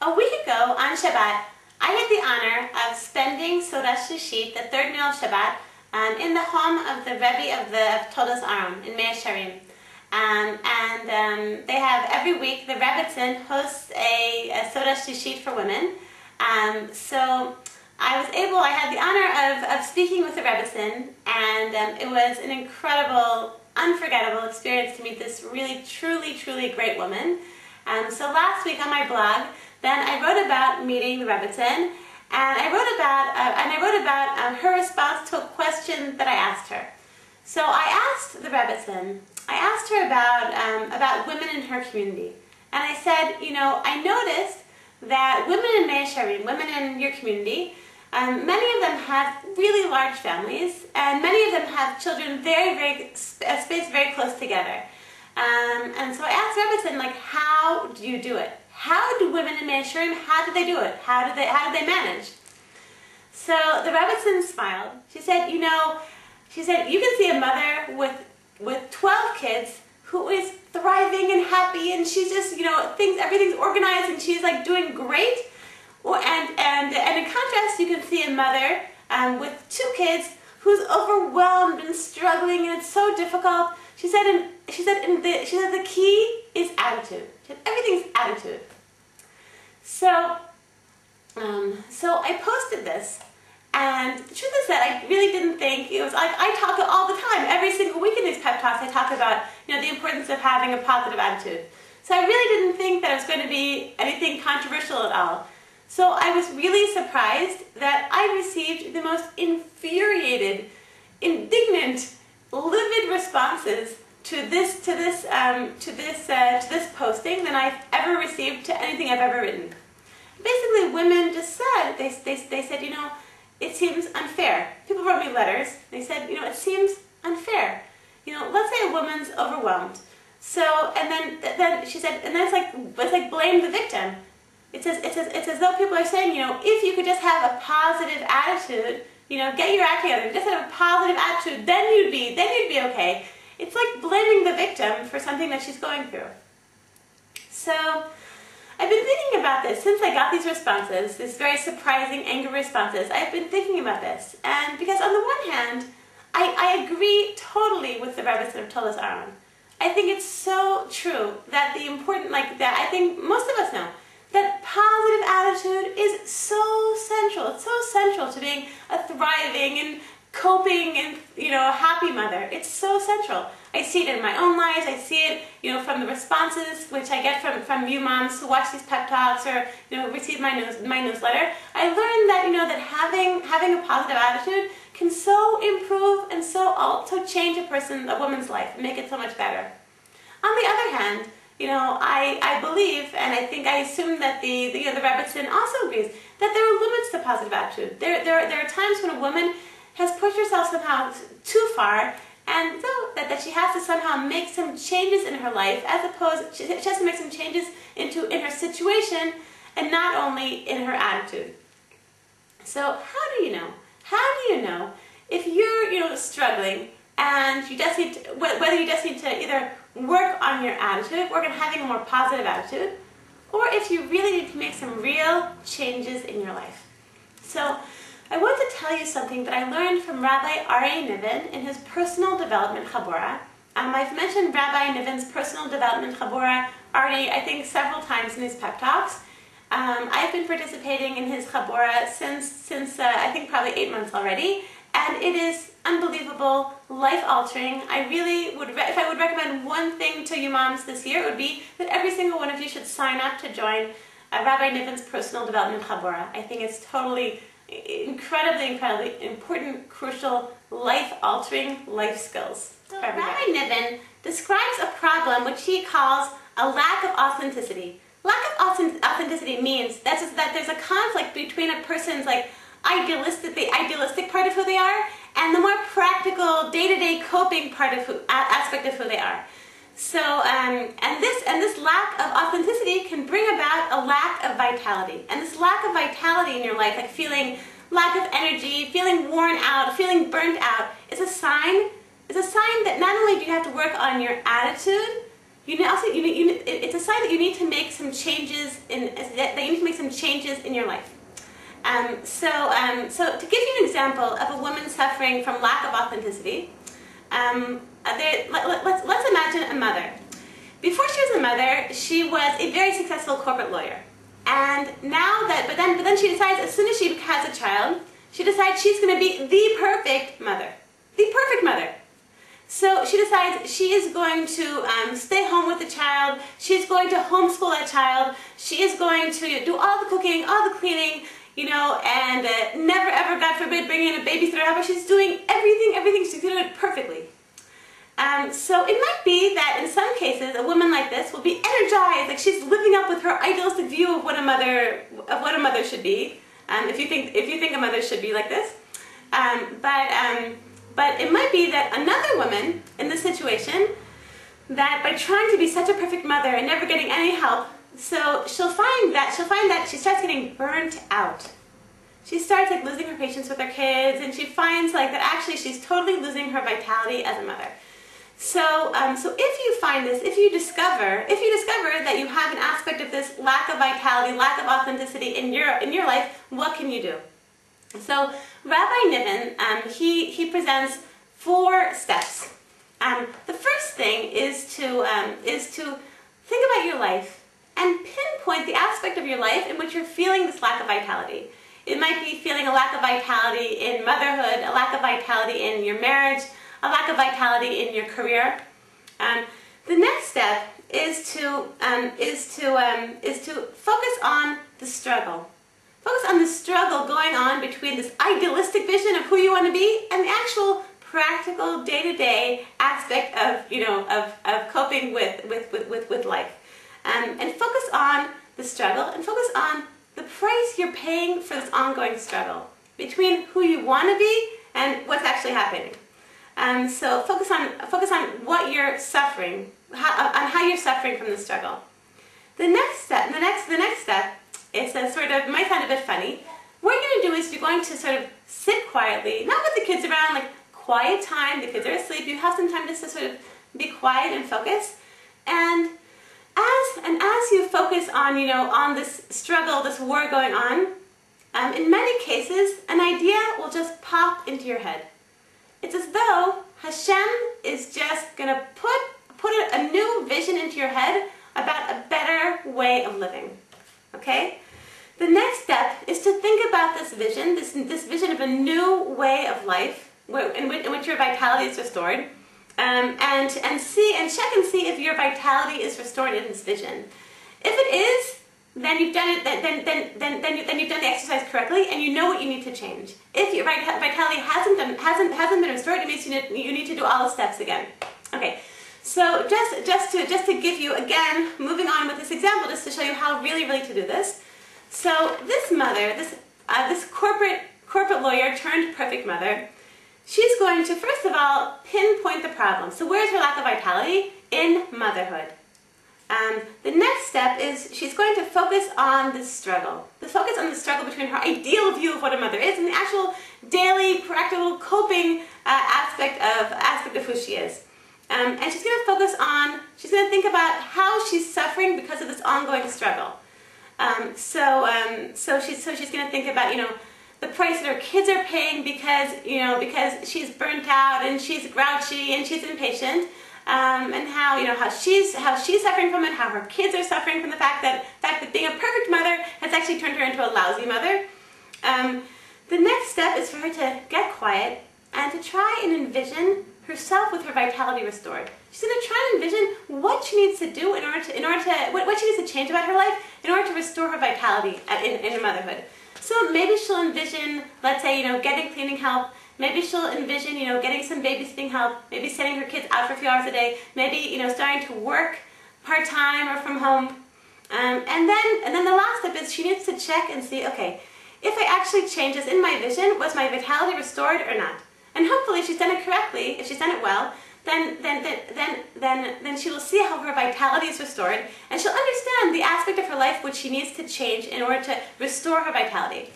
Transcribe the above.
A week ago on Shabbat, I had the honor of spending Soda Shishit, the third meal of Shabbat, in the home of the Rebbe of Todas Aron in Mea Shearim. They have every week, the Rebbetzin hosts a Soda Shishit for women. So I had the honor of speaking with the Rebbetzin, and it was an incredible, unforgettable experience to meet this really, truly great woman. So last week on my blog, then I wrote about meeting the Rebbetzin, and I wrote about her response to a question that I asked her. So I asked the Rebbetzin, I asked her about women in her community, and I said, you know, I noticed that women in Mea Shearim, women in your community, many of them have really large families, and many of them have children spaced very close together. And so I asked Rebbetzin, like, how do you do it? How do women in Mea Shearim, how do they do it? How do they manage? So the Rebbetzin smiled. She said, you can see a mother with 12 kids who is thriving and happy, and she's just, everything's organized, and she's like doing great. And in contrast, you can see a mother with 2 kids who's overwhelmed and struggling, and it's so difficult. She said the key is attitude. She said everything's attitude. So I posted this, and the truth is that I really didn't think it was like I talk all the time, every single week in these pep talks. I talk about the importance of having a positive attitude. So I really didn't think that it was going to be anything controversial at all. So I was really surprised that I received the most infuriated, indignant, livid responses to this posting than I've ever received to anything I've ever written. Basically, women just said they said, it seems unfair. People wrote me letters. They said, it seems unfair. Let's say a woman's overwhelmed. So and then she said, and then it's like blame the victim. It's as though people are saying, if you could just have a positive attitude, get your act together, just have a positive attitude, then you'd be okay. It's like blaming the victim for something that she's going through. So I've been thinking about this since I got these responses, these very surprising, angry responses. I've been thinking about this, and because on the one hand, I agree totally with the Rebbetzin of Todas Aron. I think it's so true that I think most of us know that positive attitude is so central. It's so central to being a thriving and coping and happy mother. It's so central. I see it in my own lives. I see it from the responses which I get from you moms who watch these pep talks or receive my newsletter. I learned that that having a positive attitude can so improve and so change a woman's life and make it so much better. On the other hand, I believe, and I assume that the Rebbetzin also agrees, that there are limits to positive attitude. There are times when a woman has pushed herself somehow too far, and so that she has to somehow make some changes in her life, she has to make some changes in her situation, and not only in her attitude. So how do you know? How do you know if you're struggling and whether you just need to either work on your attitude, work on having a more positive attitude, or if you really need to make some real changes in your life? So I want to tell you something that I learned from Rabbi Aryeh Niven in his Personal Development Chabura. I've mentioned Rabbi Niven's Personal Development Chabura already, I think, several times in these pep talks. I've been participating in his Chabura since I think probably 8 months already, and it is unbelievable, life-altering. I really would, if I would recommend one thing to you moms this year, it would be that every single one of you should sign up to join Rabbi Niven's Personal Development Chabura. I think it's totally incredibly important, crucial, life-altering life skills. So Rabbi Niven describes a problem which he calls a lack of authenticity. Lack of authenticity means that there's a conflict between a person's the idealistic part of who they are and the more practical, day-to-day coping aspect of who they are. So, and this lack of authenticity can bring about a lack of vitality. And this lack of vitality in your life, like feeling lack of energy, feeling worn out, feeling burnt out, is a sign that not only do you have to work on your attitude, it's a sign that you need to make some changes in your life. So to give you an example of a woman suffering from lack of authenticity, let's imagine a mother. Before she was a mother, she was a very successful corporate lawyer. And but then she decides, as soon as she has a child, she decides she's going to be the perfect mother. The perfect mother. So she decides she is going to stay home with the child, she's going to homeschool that child, she is going to do all the cooking, all the cleaning, and never ever, God forbid, bring in a babysitter. However, she's doing everything, she's doing it perfectly. So it might be that in some cases a woman like this will be energized, like she's living up with her idealistic view of what a mother should be. If you think a mother should be like this, but it might be that another woman in this situation, that by trying to be such a perfect mother and never getting any help, so she'll find that she starts getting burnt out. She starts like losing her patience with her kids, and she finds like that actually she's totally losing her vitality as a mother. So if you find this, if you discover that you have an aspect of this lack of vitality, lack of authenticity in your life, what can you do? So Rabbi Niven, he presents 4 steps. The first thing is to think about your life and pinpoint the aspect of your life in which you're feeling this lack of vitality. It might be feeling a lack of vitality in motherhood, a lack of vitality in your marriage, a lack of vitality in your career. The next step is to focus on the struggle. Focus on the struggle going on between this idealistic vision of who you want to be and the actual practical day-to-day aspect of coping with life. And focus on the struggle, and focus on the price you're paying for this ongoing struggle between who you want to be and what's actually happening. So focus on what you're suffering, on how you're suffering from the struggle. The next step is might sound a bit funny. What you're going to do is you're going to sort of sit quietly, not with the kids around, like quiet time. The kids are asleep. You have some time just to sort of be quiet and focus. And as you focus on on this struggle, this war going on, in many cases, an idea will just pop into your head. It's as though Hashem is just going to put a new vision into your head about a better way of living. Okay? The next step is to think about this vision, this vision of a new way of life, in which your vitality is restored, and check and see if your vitality is restored in this vision. If it is, then you've done it. Then you've done the exercise correctly, and you know what you need to change. If your vitality hasn't been restored, it means you need to do all the steps again. Okay. So just to give you, again, moving on with this example, just to show you how really to do this. So this mother, this corporate lawyer turned perfect mother, she's going to first of all pinpoint the problem. So where's her lack of vitality? In motherhood. The next step is she's going to focus on the struggle. Focus on the struggle between her ideal view of what a mother is and the actual daily, practical coping aspect of who she is. And she's going to she's going to think about how she's suffering because of this ongoing struggle. So she's going to think about, the price that her kids are paying because she's burnt out and she's grouchy and she's impatient. And how she's suffering from it, how her kids are suffering from the fact that being a perfect mother has actually turned her into a lousy mother. The next step is for her to get quiet and to try and envision herself with her vitality restored. She's going to try and envision what she needs to do what she needs to change about her life in order to restore her vitality in her motherhood. So maybe she'll envision, let's say, getting cleaning help. Maybe she'll envision, getting some babysitting help. Maybe sending her kids out for a few hours a day. Maybe, starting to work part-time or from home. And then the last step is she needs to check and see, okay, if I actually change this in my vision, was my vitality restored or not? And hopefully, if she's done it correctly, if she's done it well, then she will see how her vitality is restored, and she'll understand the aspect of her life which she needs to change in order to restore her vitality.